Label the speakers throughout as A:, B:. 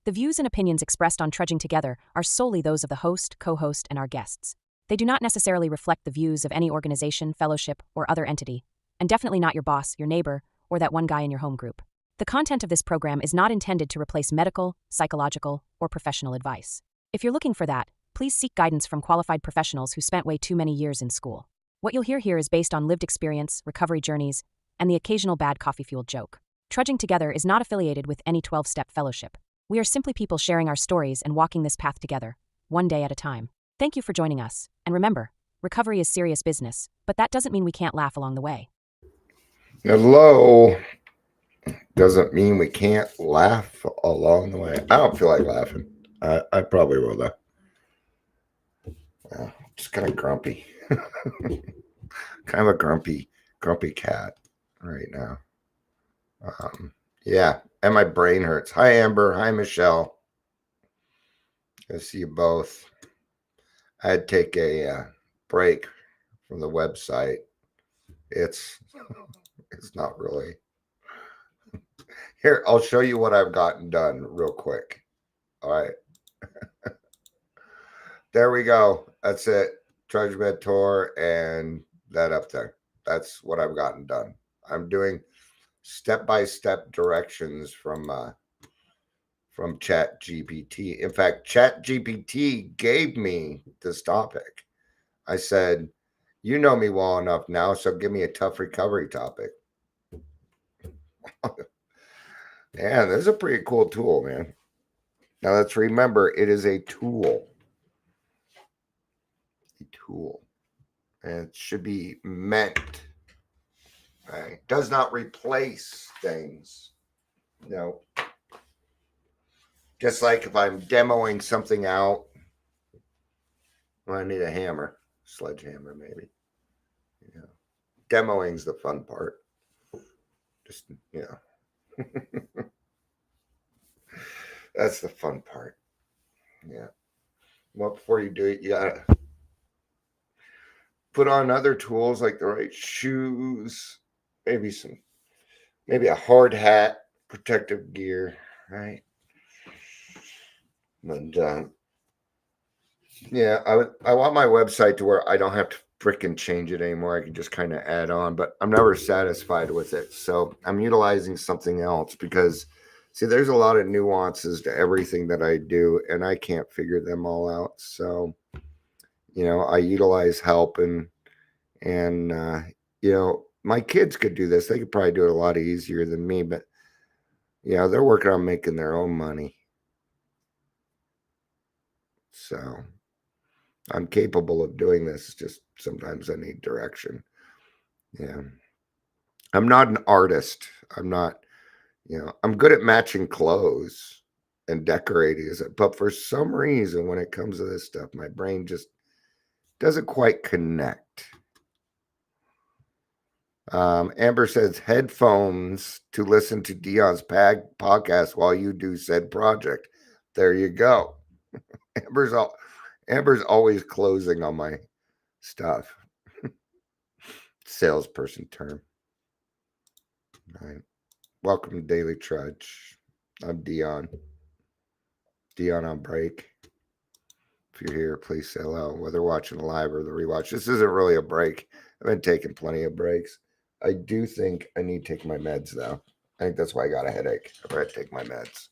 A: The views and opinions expressed on Trudging Together are solely those of the host, co-host, and our guests. They do not necessarily reflect the views of any organization, fellowship, or other entity, and definitely not your boss, your neighbor, or that one guy in your home group. The content of this program is not intended to replace medical, psychological, or professional advice. If you're looking for that, please seek guidance from qualified professionals who spent way too many years in school. What you'll hear here is based on lived experience, recovery journeys, and the occasional bad coffee-fueled joke. Trudging Together is not affiliated with any 12-step fellowship. We are simply people sharing our stories and walking this path together, one day at a time. Thank you for joining us, and remember, recovery is serious business, but that doesn't mean we can't laugh along the way.
B: Hello doesn't mean we can't laugh along the way. I don't feel like laughing. I probably will though. Just kind of grumpy. Kind of a grumpy cat right now. Yeah, and my brain hurts. Hi, Amber. Hi, Michelle. I see you both. I had to take a break from the website. It's not really. Here, I'll show you what I've gotten done real quick. All right. There we go. That's it. Trudge Mentor and that up there. That's what I've gotten done. I'm doing step-by-step directions from ChatGPT. In fact, ChatGPT gave me this topic. I said, you know me well enough now, so give me a tough recovery topic. Yeah, this is a pretty cool tool, man. Now let's remember, it is a tool. A tool. And it should be meant. Right? It does not replace things. No. Just like if I'm demoing something out, well, I need a hammer, sledgehammer maybe. Yeah. Demoing's the fun part. Just, that's the fun part. Yeah. Well, before you do it, you gotta put on other tools like the right shoes, maybe a hard hat, protective gear, right? And yeah, I want my website to where I don't have to freaking change it anymore. I can just kind of add on, but I'm never satisfied with it. So I'm utilizing something else because, see, there's a lot of nuances to everything that I do, and I can't figure them all out. So, I utilize help and my kids could do this. They could probably do it a lot easier than me, but they're working on making their own money. So I'm capable of doing this. Just sometimes I need direction. Yeah. I'm not an artist. I'm not, I'm good at matching clothes and decorating, but for some reason, when it comes to this stuff, my brain just doesn't quite connect. Amber says headphones to listen to Dion's podcast while you do said project. There you go. Amber's always closing on my stuff. Salesperson term. All right. Welcome to Daily Trudge. I'm Dion. Dion on break. If you're here, please say hello, whether watching live or the rewatch. This isn't really a break. I've been taking plenty of breaks. I do think I need to take my meds, though. I think that's why I got a headache. I better take my meds.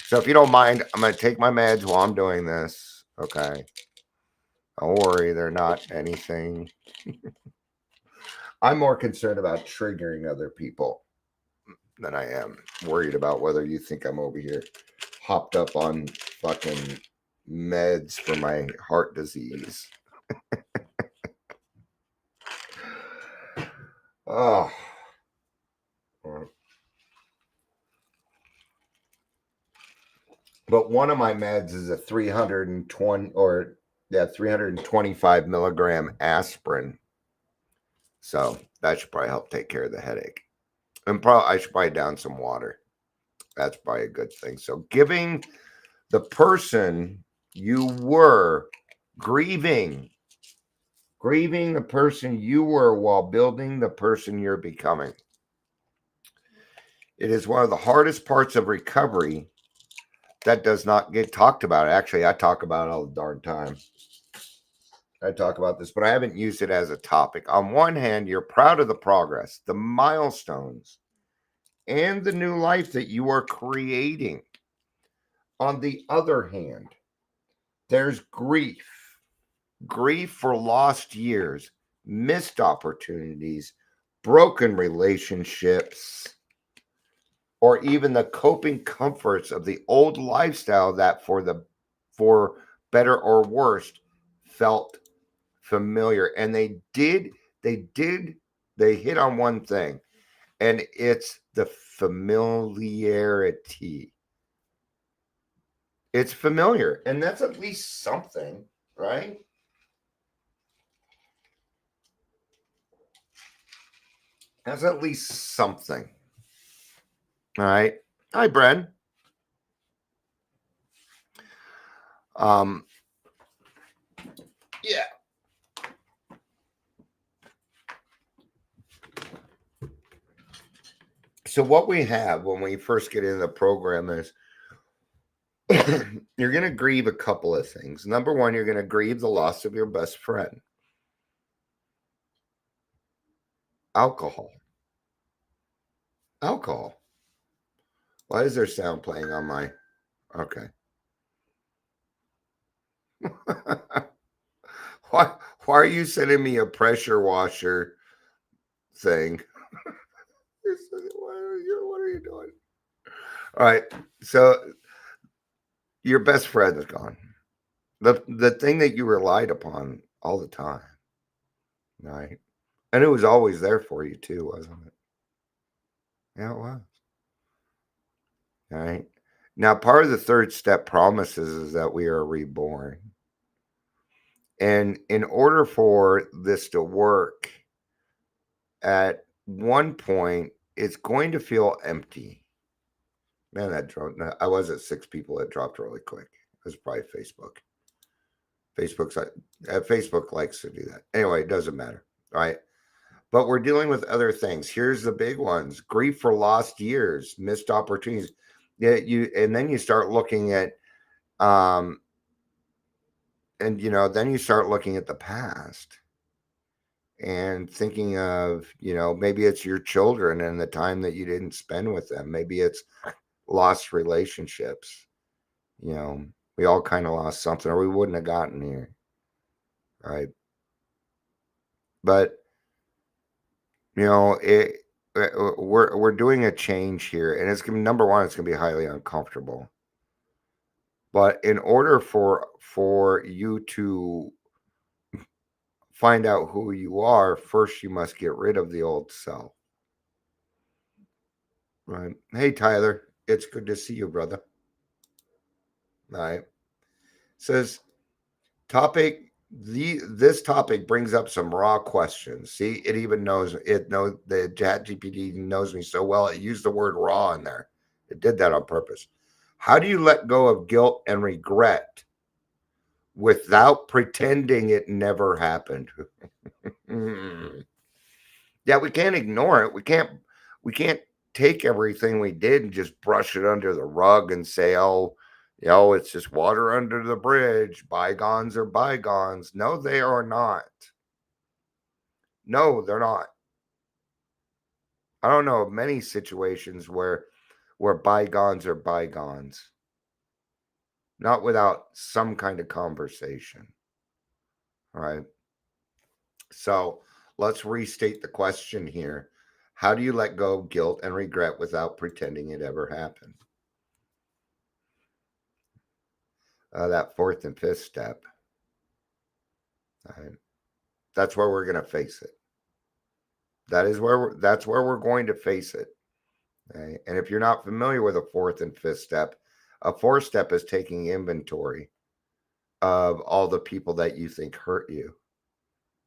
B: So if you don't mind, I'm going to take my meds while I'm doing this. Okay. Don't worry, they're not anything. I'm more concerned about triggering other people than I am worried about whether you think I'm over here hopped up on fucking meds for my heart disease. Oh. But one of my meds is a 325 milligram aspirin. So that should probably help take care of the headache. And I should probably down some water. That's probably a good thing. So giving the person you were grieving the person you were while building the person you're becoming. It is one of the hardest parts of recovery that does not get talked about. Actually, I talk about it all the darn time. I talk about this, but I haven't used it as a topic. On one hand, you're proud of the progress, the milestones, and the new life that you are creating. On the other hand, there's grief for lost years, missed opportunities, broken relationships, or even the coping comforts of the old lifestyle that for better or worse felt familiar. And they hit on one thing, and it's the familiarity. It's familiar, and that's at least something, right? That's at least something. All right. Hi, Bren. Yeah. So what we have when we first get into the program is you're going to grieve a couple of things. Number one, you're going to grieve the loss of your best friend. Alcohol. Why is there sound playing on my... Okay. why are you sending me a pressure washer thing? What are you doing? All right. So your best friend is gone. The thing that you relied upon all the time. Right. And it was always there for you too, wasn't it? Yeah, it was. All right. Now, part of the third step promises is that we are reborn. And in order for this to work, at one point, it's going to feel empty. Man, that dropped. I was at 6 people. It dropped really quick. It was probably Facebook. Facebook likes to do that. Anyway, it doesn't matter. All right. But we're dealing with other things. Here's the big ones: grief for lost years, missed opportunities. Yeah, and then you start looking at then you start looking at the past and thinking of, maybe it's your children and the time that you didn't spend with them. Maybe it's lost relationships. We all kind of lost something, or we wouldn't have gotten here. Right. But we're doing a change here, and it's gonna be, number one, it's gonna be highly uncomfortable. But in order for you to find out who you are, first you must get rid of the old self. Right. Hey, Tyler, it's good to see you, brother. All right. Says this topic brings up some raw questions. See, it even knows the ChatGPT knows me so well. It used the word raw in there. It did that on purpose. How do you let go of guilt and regret without pretending it never happened? Yeah, we can't ignore it. We can't take everything we did and just brush it under the rug and say, oh, it's just water under the bridge. Bygones are bygones. No, they are not. No, they're not. I don't know of many situations where bygones are bygones. Not without some kind of conversation. All right. So let's restate the question here. How do you let go of guilt and regret without pretending it ever happened? That fourth and fifth step. All right. That's where we're going to face it. That's where we're going to face it. Okay? And if you're not familiar with a fourth and fifth step, a fourth step is taking inventory of all the people that you think hurt you.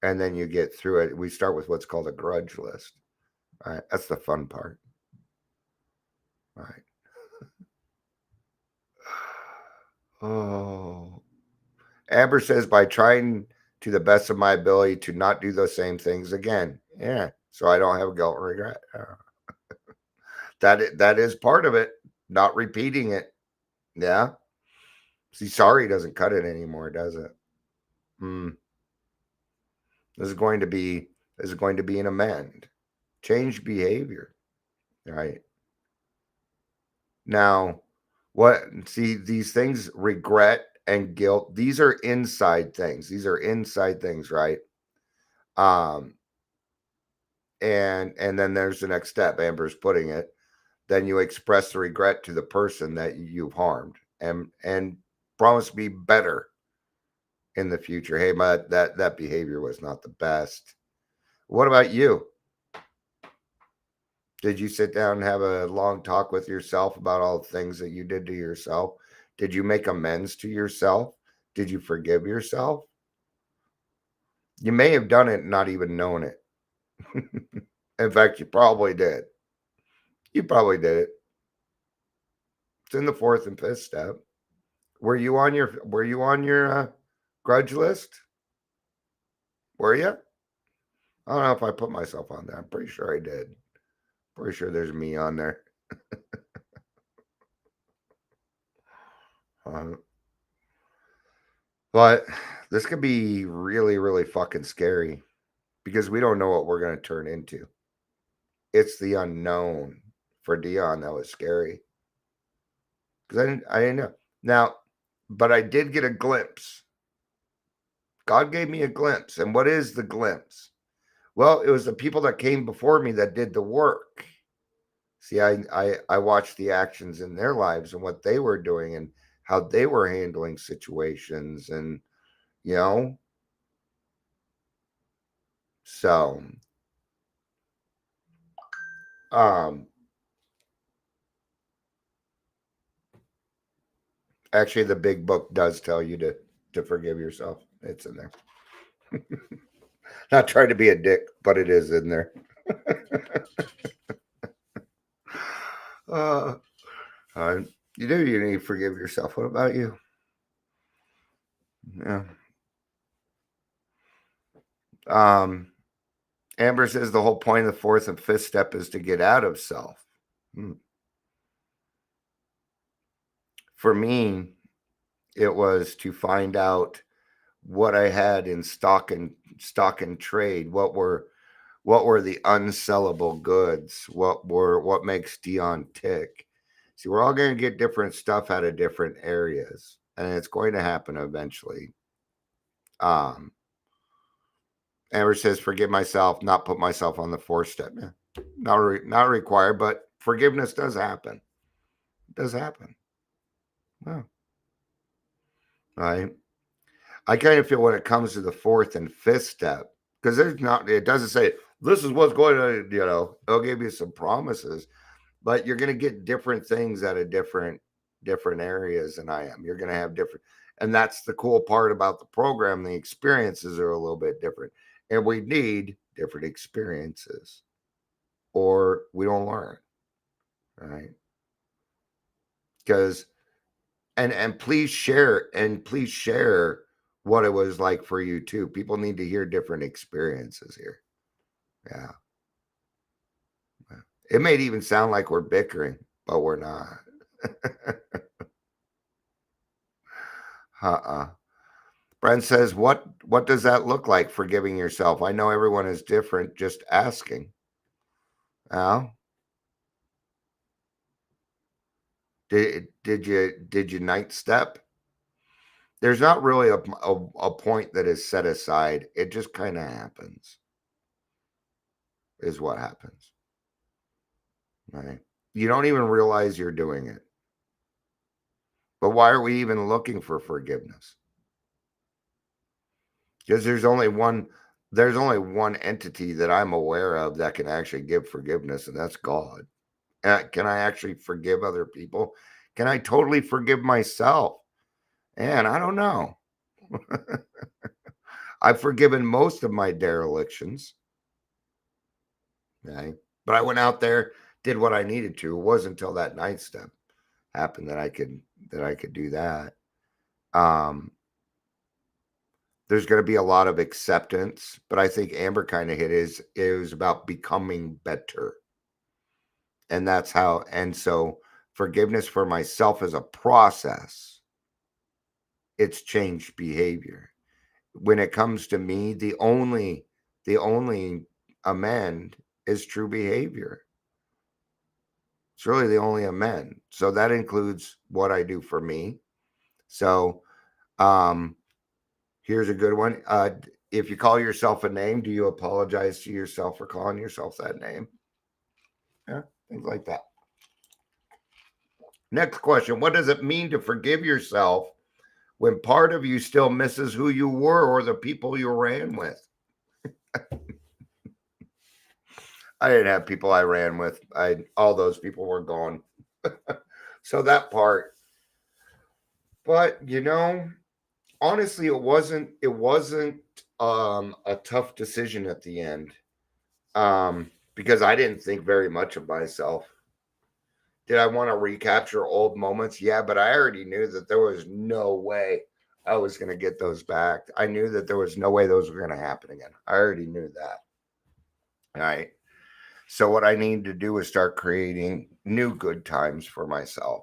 B: And then you get through it. We start with what's called a grudge list. All right. That's the fun part. All right. Oh. Amber says, by trying to the best of my ability to not do those same things again. Yeah. So I don't have guilt and regret. That is part of it. Not repeating it. Yeah. See, sorry doesn't cut it anymore, does it? Hmm. This is going to be an amend. Change behavior. Right. Now, what see these things, regret and guilt, these are inside things. These are inside things, right? Um, and then there's the next step, Amber's putting it. Then you express the regret to the person that you've harmed and promise to be better in the future. Hey, that behavior was not the best. What about you? Did you sit down and have a long talk with yourself about all the things that you did to yourself? Did you make amends to yourself? Did you forgive yourself? You may have done it and not even known it. In fact, you probably did. You probably did it. It's in the fourth and fifth step. Were you on your grudge list? Were you? I don't know if I put myself on there. I'm pretty sure I did. Pretty sure there's me on there. Uh, but this could be really, really fucking scary because we don't know what we're going to turn into. It's the unknown. For Dion, that was scary because I didn't know. Now, but I did get a glimpse. God gave me a glimpse. And what is the glimpse? Well, it was the people that came before me that did the work. See, I watched the actions in their lives and what they were doing and how they were handling situations, and you know, so um actually the big book does tell you to forgive yourself. It's in there. Not trying to be a dick, but it is in there. uh, uh you need to forgive yourself. What about you? Yeah. um Amber says the whole point of the fourth and fifth step is to get out of self. For me, it was to find out what I had in stock and trade. What were the unsellable goods? What makes Dion tick? See, we're all going to get different stuff out of different areas, and it's going to happen eventually. Um, Amber says, "Forgive myself, not put myself on the fourth step." Yeah. Not required, but forgiveness does happen. It does happen. Wow. Right. I kind of feel when it comes to the fourth and fifth step, because there's not, it doesn't say this is what's going on, it'll give you some promises, but you're going to get different things out of different areas than I am. You're going to have different, and that's the cool part about the program. The experiences are a little bit different, and we need different experiences, or we don't learn, right? Because and please share what it was like for you too. People need to hear different experiences here. Yeah. It may even sound like we're bickering, but we're not. Uh-uh. Brent says, what does that look like, forgiving yourself? I know everyone is different, just asking. Al, did you night step? There's not really a point that is set aside. It just kind of happens, is what happens. Right? You don't even realize you're doing it. But why are we even looking for forgiveness? Because there's only one entity that I'm aware of that can actually give forgiveness, and that's God. Can I actually forgive other people? Can I totally forgive myself? And I don't know. I've forgiven most of my derelictions, right? But I went out there, did what I needed to. It wasn't until that ninth step happened that I could do that. Um, there's going to be a lot of acceptance, but I think Amber kind of hit is about becoming better. And that's how, and so forgiveness for myself is a process. It's changed behavior. When it comes to me, the only amend is true behavior. It's really the only amend. So that includes what I do for me. So here's a good one. If you call yourself a name, do you apologize to yourself for calling yourself that name? Yeah, things like that. Next question. What does it mean to forgive yourself when part of you still misses who you were or the people you ran with? I didn't have people I ran with. All those people were gone. So that part. But honestly, it wasn't a tough decision at the end. Because I didn't think very much of myself. Did I want to recapture old moments? Yeah, but I already knew that there was no way I was going to get those back. I knew that there was no way those were going to happen again. I already knew that. All right. So what I needed to do was start creating new good times for myself.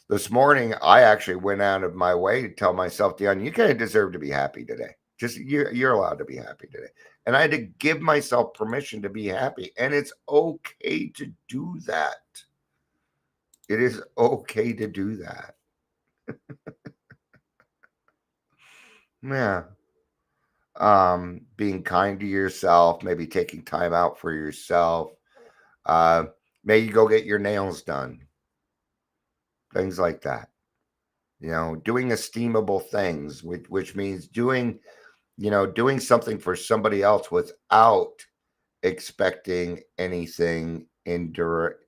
B: This morning I actually went out of my way to tell myself, Dion, you kind of deserve to be happy today. Just you're allowed to be happy today. And I had to give myself permission to be happy. And it's okay to do that. It is okay to do that. Yeah. Being kind to yourself, maybe taking time out for yourself. Maybe go get your nails done. Things like that. Doing esteemable things, which means doing something for somebody else without expecting anything in direct.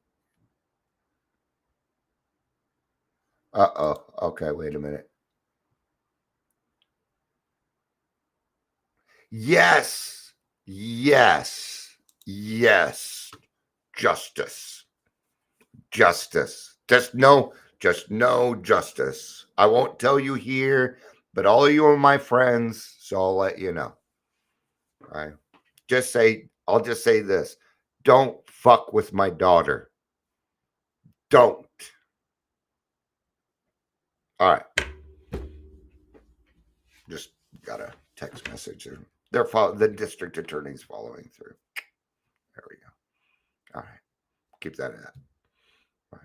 B: Okay, wait a minute. Yes. Yes. Yes. Justice. Justice. Just no justice. I won't tell you here, but all of you are my friends, so I'll let you know. All right. I'll just say this. Don't fuck with my daughter. Don't. All right. Just got a text message. The district attorney's following through. There we go. All right. Keep that at that. All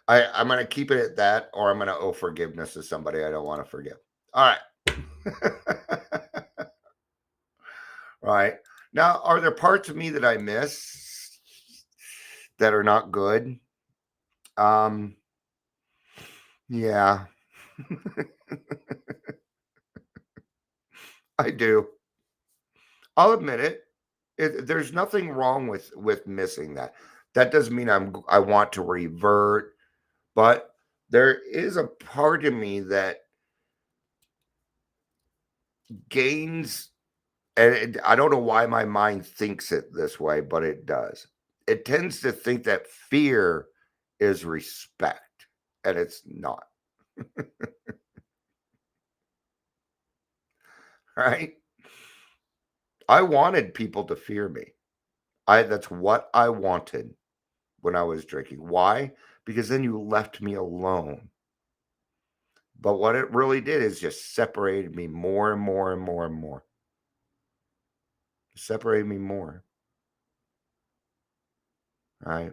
B: right. I'm going to keep it at that, or I'm going to owe forgiveness to somebody I don't want to forgive. All right. All right. Now, are there parts of me that I miss that are not good? Yeah. I do. I'll admit it. There's nothing wrong with missing that. That doesn't mean I want to revert, but there is a part of me that gains, and I don't know why my mind thinks it this way, but it does. It tends to think that fear is respect, and it's not. Right? I wanted people to fear me. That's what I wanted when I was drinking. Why? Because then you left me alone. But what it really did is just separated me more and more and more and more. Separated me more. All right.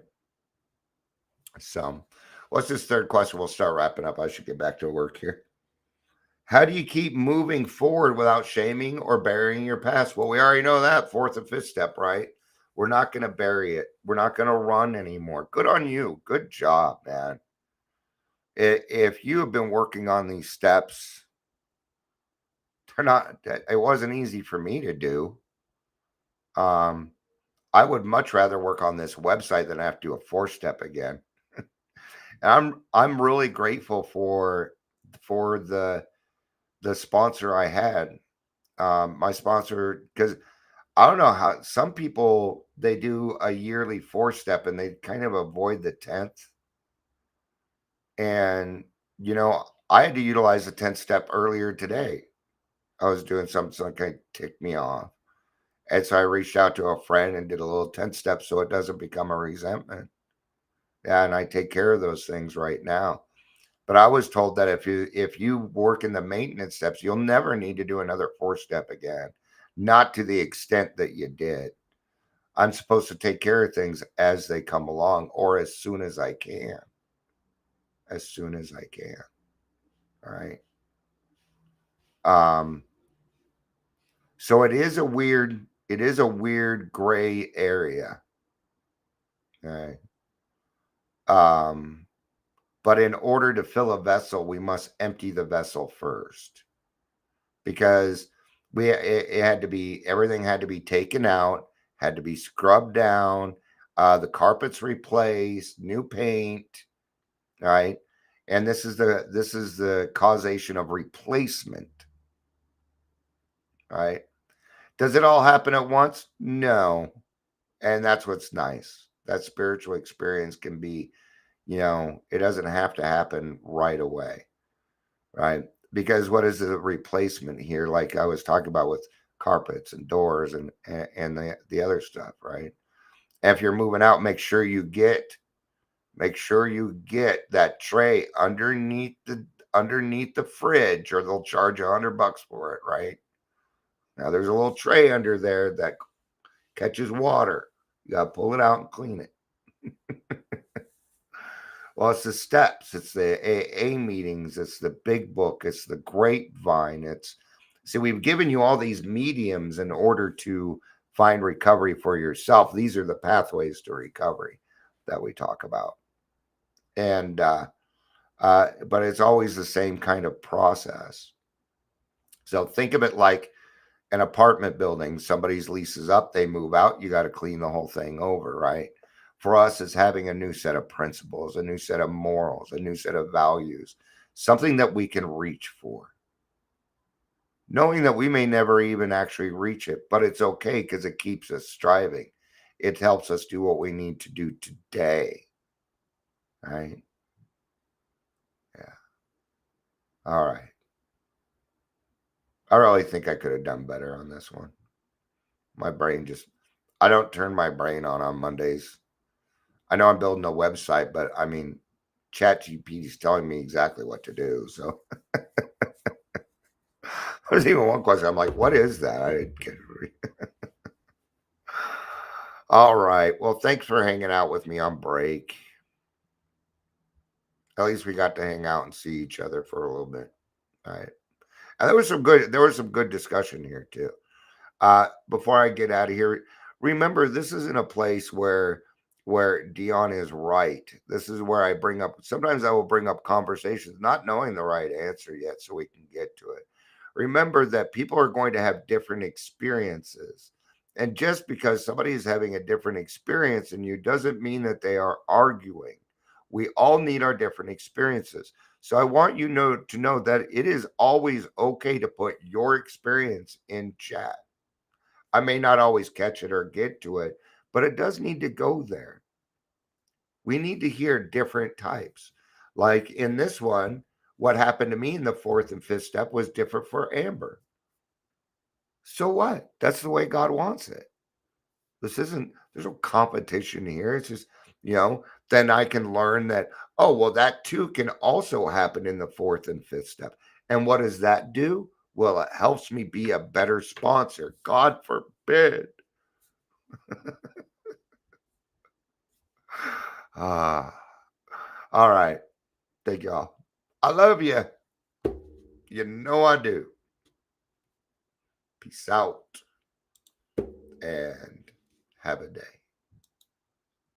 B: So, what's this third question? We'll start wrapping up. I should get back to work here. How do you keep moving forward without shaming or burying your past? Well, we already know that. Fourth and fifth step, right? We're not going to bury it. We're not going to run anymore. Good on you. Good job, man. If you have been working on these steps, it wasn't easy for me to do. I would much rather work on this website than have to do a 4-step again. And I'm really grateful for the sponsor I had. My sponsor, because I don't know how some people, they do a yearly 4-step and they kind of avoid the 10th. And I had to utilize the 10th step earlier today. I was doing something that kind of ticked me off. And so I reached out to a friend and did a little 10 steps so it doesn't become a resentment. Yeah, and I take care of those things right now. But I was told that if you work in the maintenance steps, you'll never need to do another 4-step again. Not to the extent that you did. I'm supposed to take care of things as they come along or as soon as I can. As soon as I can. All right. So it is a weird gray area. Okay. But in order to fill a vessel, we must empty the vessel first, because it had to be, everything had to be taken out, had to be scrubbed down, the carpets replaced, new paint, right? And this is the causation of replacement, right? Does it all happen at once? No. And that's what's nice. That spiritual experience can be, it doesn't have to happen right away, right? Because what is the replacement here? Like I was talking about with carpets and doors and the other stuff, right? And if you're moving out, make sure you get that tray underneath the fridge, or they'll charge $100 for it, right? Now there's a little tray under there that catches water. You got to pull it out and clean it. Well, it's the steps, it's the AA meetings, it's the big book, it's the grapevine. We've given you all these mediums in order to find recovery for yourself. These are the pathways to recovery that we talk about. And, but it's always the same kind of process. So think of it like an apartment building. Somebody's lease is up, they move out, you got to clean the whole thing over, right? For us, it's having a new set of principles, a new set of morals, a new set of values, something that we can reach for. Knowing that we may never even actually reach it, but it's okay because it keeps us striving. It helps us do what we need to do today. Right? Yeah. All right. I really think I could have done better on this one. My brain I don't turn my brain on Mondays. I know I'm building a website, but I mean, ChatGPT is telling me exactly what to do. So there's even one question. I'm like, what is that? I didn't get it. All right. Well, thanks for hanging out with me on break. At least we got to hang out and see each other for a little bit. All right. And there was some good discussion here too. Before I get out of here, remember, this isn't a place where Dion is right. This is where sometimes I will bring up conversations not knowing the right answer yet, so we can get to it. Remember that people are going to have different experiences. And just because somebody is having a different experience than you doesn't mean that they are arguing. We all need our different experiences. So I want you to know that it is always okay to put your experience in chat. I may not always catch it or get to it, but it does need to go there. We need to hear different types. Like in this one, what happened to me in the 4th and 5th step was different for Amber. So what? That's the way God wants it. There's no competition here. It's just, then I can learn that, oh, well, that too can also happen in the 4th and 5th step. And what does that do? Well, it helps me be a better sponsor. God forbid. All right. Thank y'all. I love you. You know I do. Peace out and have a day.